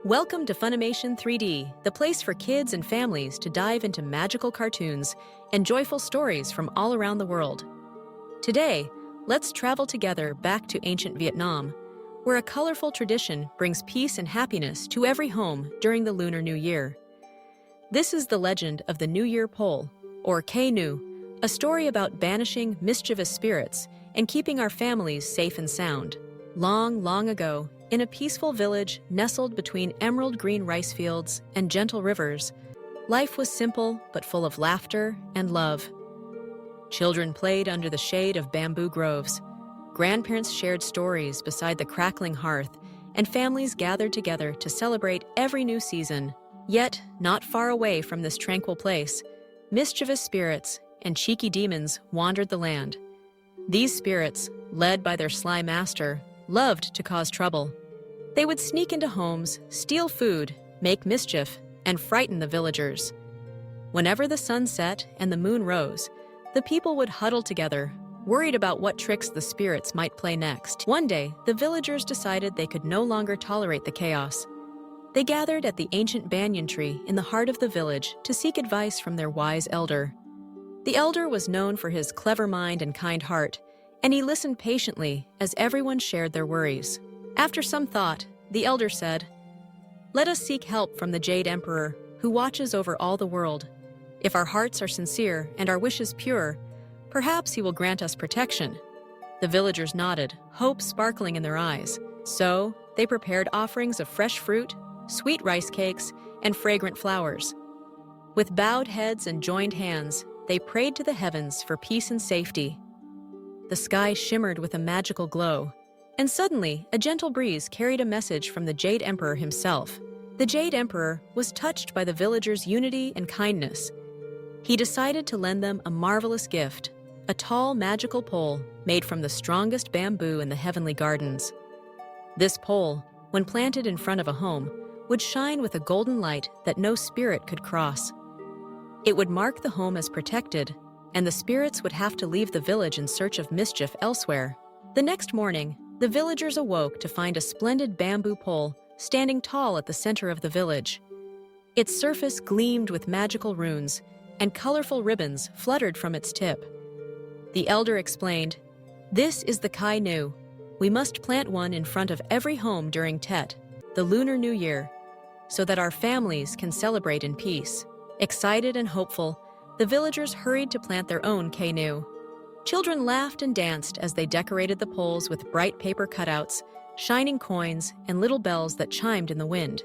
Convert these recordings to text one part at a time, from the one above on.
Welcome to Funimation 3D, the place for kids and families to dive into magical cartoons and joyful stories from all around the world. Today, let's travel together back to ancient Vietnam, where a colorful tradition brings peace and happiness to every home during the Lunar New Year. This is the legend of the New Year pole, or Cây Nêu, a story about banishing mischievous spirits and keeping our families safe and sound. Long, long ago, in a peaceful village nestled between emerald green rice fields and gentle rivers, life was simple but full of laughter and love. Children played under the shade of bamboo groves. Grandparents shared stories beside the crackling hearth, and families gathered together to celebrate every new season. Yet, not far away from this tranquil place, mischievous spirits and cheeky demons wandered the land. These spirits, led by their sly master, loved to cause trouble. They would sneak into homes, steal food, make mischief, and frighten the villagers. Whenever the sun set and the moon rose, the people would huddle together, worried about what tricks the spirits might play next. One day, the villagers decided they could no longer tolerate the chaos. They gathered at the ancient banyan tree in the heart of the village to seek advice from their wise elder. The elder was known for his clever mind and kind heart, and he listened patiently as everyone shared their worries. After some thought, the elder said, "Let us seek help from the Jade Emperor, who watches over all the world. If our hearts are sincere and our wishes pure, perhaps he will grant us protection." The villagers nodded, hope sparkling in their eyes. So, they prepared offerings of fresh fruit, sweet rice cakes, and fragrant flowers. With bowed heads and joined hands, they prayed to the heavens for peace and safety. The sky shimmered with a magical glow, and suddenly a gentle breeze carried a message from the Jade Emperor himself. The Jade Emperor was touched by the villagers' unity and kindness. He decided to lend them a marvelous gift, a tall magical pole made from the strongest bamboo in the heavenly gardens. This pole, when planted in front of a home, would shine with a golden light that no spirit could cross. It would mark the home as protected, and the spirits would have to leave the village in search of mischief elsewhere. The next morning, the villagers awoke to find a splendid bamboo pole standing tall at the center of the village. Its surface gleamed with magical runes, and colorful ribbons fluttered from its tip. The elder explained, "This is the Cây Nêu. We must plant one in front of every home during Tet, the Lunar New Year, so that our families can celebrate in peace." Excited and hopeful, the villagers hurried to plant their own Cây Nêu. Children laughed and danced as they decorated the poles with bright paper cutouts, shining coins, and little bells that chimed in the wind.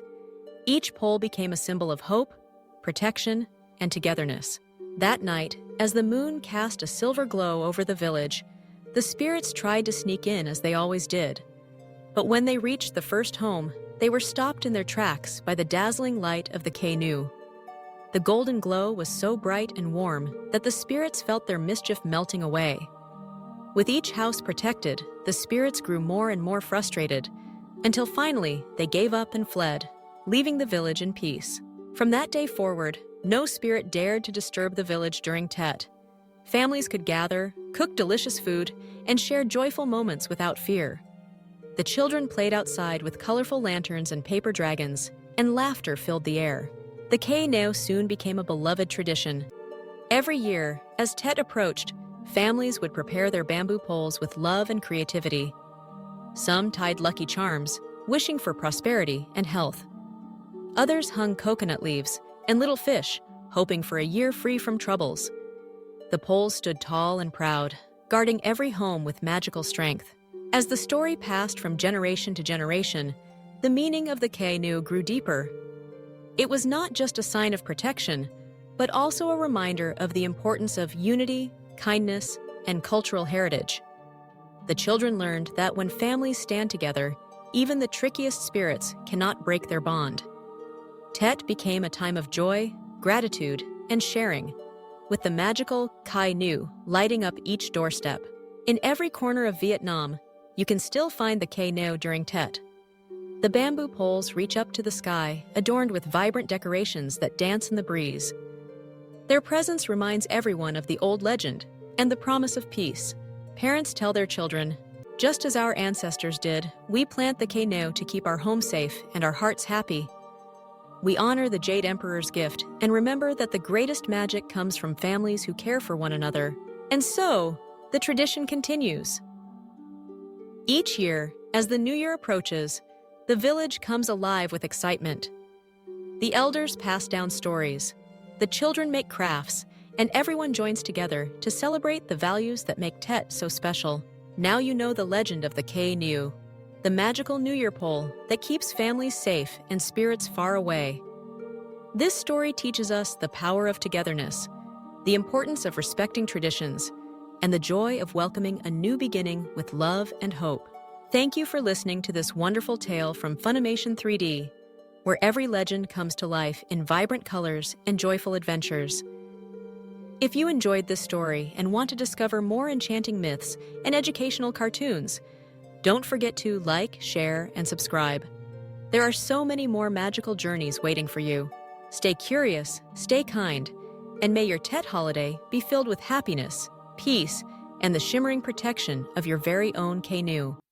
Each pole became a symbol of hope, protection, and togetherness. That night, as the moon cast a silver glow over the village, the spirits tried to sneak in as they always did. But when they reached the first home, they were stopped in their tracks by the dazzling light of the Cây Nêu. The golden glow was so bright and warm that the spirits felt their mischief melting away. With each house protected, the spirits grew more and more frustrated, until finally they gave up and fled, leaving the village in peace. From that day forward, no spirit dared to disturb the village during Tet. Families could gather, cook delicious food, and share joyful moments without fear. The children played outside with colorful lanterns and paper dragons, and laughter filled the air. The Cây Nêu soon became a beloved tradition. Every year, as Tet approached, families would prepare their bamboo poles with love and creativity. Some tied lucky charms, wishing for prosperity and health. Others hung coconut leaves and little fish, hoping for a year free from troubles. The poles stood tall and proud, guarding every home with magical strength. As the story passed from generation to generation, the meaning of the Cây Nêu grew deeper. It was not just a sign of protection, but also a reminder of the importance of unity, kindness, and cultural heritage. The children learned that when families stand together, even the trickiest spirits cannot break their bond. Tet became a time of joy, gratitude, and sharing, with the magical Cây Nêu lighting up each doorstep. In every corner of Vietnam, you can still find the Cây Nêu during Tet. The bamboo poles reach up to the sky, adorned with vibrant decorations that dance in the breeze. Their presence reminds everyone of the old legend and the promise of peace. Parents tell their children, Just as our ancestors did, we plant the Cây Nêu to keep our home safe and our hearts happy. We honor the Jade Emperor's gift and remember that the greatest magic comes from families who care for one another. And so, the tradition continues. Each year, as the New Year approaches, the village comes alive with excitement. The elders pass down stories, the children make crafts, and everyone joins together to celebrate the values that make Tet so special. Now you know the legend of the Cây Nêu, the magical New Year pole that keeps families safe and spirits far away. This story teaches us the power of togetherness, the importance of respecting traditions, and the joy of welcoming a new beginning with love and hope. Thank you for listening to this wonderful tale from Funimation 3D, where every legend comes to life in vibrant colors and joyful adventures. If you enjoyed this story and want to discover more enchanting myths and educational cartoons, don't forget to like, share, and subscribe. There are so many more magical journeys waiting for you. Stay curious, stay kind, and may your Tet holiday be filled with happiness, peace, and the shimmering protection of your very own Cây Nêu.